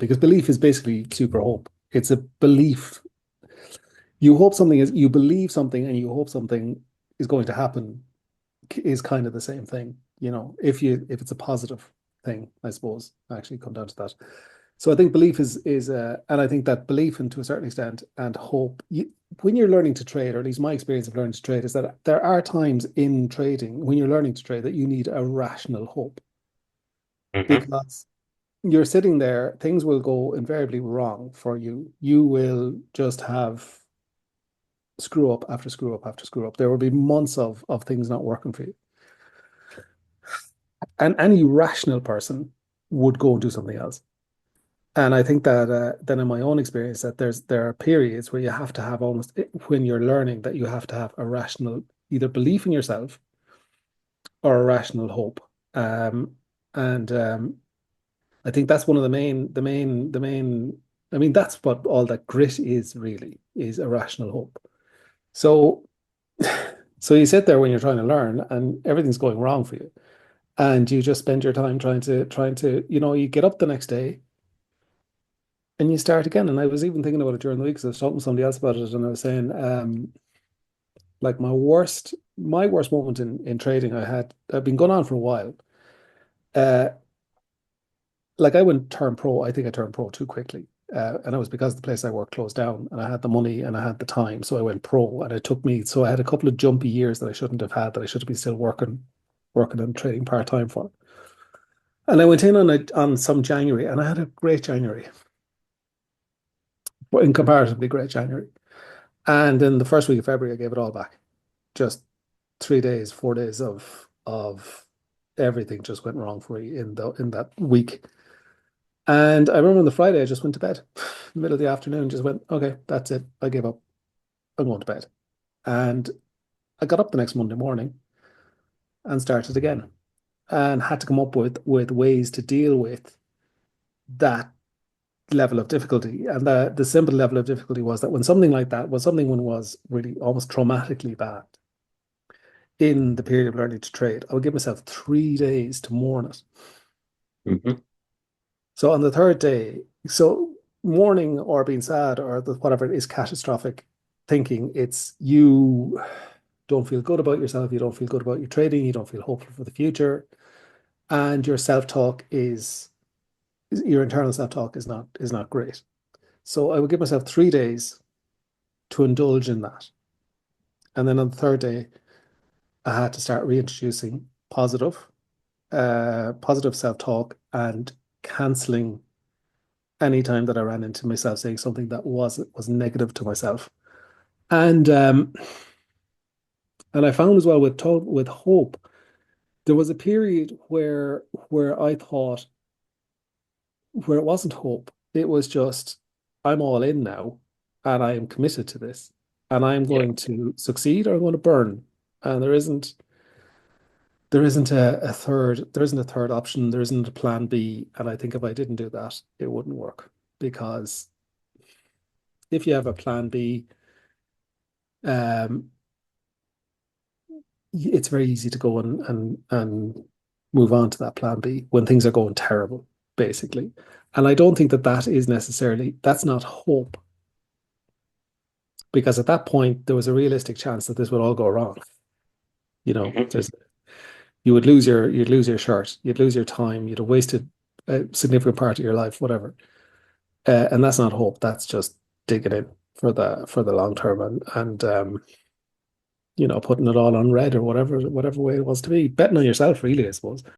because belief is basically super hope. It's a belief. You believe something and you hope something is going to happen is kind of the same thing, if it's a positive thing, I suppose, actually come down to that. So I think belief and I think that belief, and to a certain extent, and hope, when you're learning to trade, or at least my experience of learning to trade, is that there are times in trading when you're learning to trade that you need a rational hope, Hmm. because you're sitting there, things will go invariably wrong for you. You will just have screw up after screw up after screw up. There will be months of things not working for you. And any rational person would go and do something else. And I think that then in my own experience that there are periods where you have to have almost when you're learning that you have to have a rational either belief in yourself or a rational hope. And I think that's one of the main. I mean, that's what all that grit is really, is a rational hope. So so you sit there when you're trying to learn and everything's going wrong for you. And you just spend your time trying to, you get up the next day and you start again. And I was even thinking about it during the week because I was talking to somebody else about it, and I was saying, like my worst moment in trading I've been going on for a while. Uh, like I went turn pro. I think I turned pro too quickly. And it was because the place I worked closed down and I had the money and I had the time. So I went pro, and it took me, so I had a couple of jumpy years that I shouldn't have had, that I should have been still working and trading part-time for. And I went in on some January and I had a great January, in comparatively great January. And in the first week of February, I gave it all back. Just 3 days, 4 days of everything just went wrong for me in that week. And I remember on the Friday, I just went to bed. Middle of the afternoon, just went, okay, that's it. I gave up. I'm going to bed. And I got up the next Monday morning and started again, and had to come up with ways to deal with that level of difficulty. And the simple level of difficulty was that when something was really almost traumatically bad in the period of learning to trade, I would give myself 3 days to mourn it. Hmm. So on the third day, so mourning or being sad or whatever is catastrophic thinking. It's you don't feel good about yourself, you don't feel good about your trading, you don't feel hopeful for the future, and your internal self-talk is not great. So I would give myself 3 days to indulge in that. And then on the third day, I had to start reintroducing positive self-talk and canceling any time that I ran into myself saying something that was negative to myself. And and I found as well with hope, there was a period where I thought, where it wasn't hope, it was just, I'm all in now, and I am committed to this, and I'm Yeah. going to succeed or I'm going to burn. And there isn't a third option, there isn't a plan B. And I think if I didn't do that, it wouldn't work, because if you have a plan B, um, it's very easy to go and move on to that plan B when things are going terrible, basically. And I don't think that that's not hope, because at that point there was a realistic chance that this would all go wrong. Hmm. You'd lose your shirt, you'd lose your time, you'd have wasted a significant part of your life, whatever. And that's not hope. That's just digging in for the long term, and putting it all on red, or whatever way it was to be, betting on yourself, really, I suppose.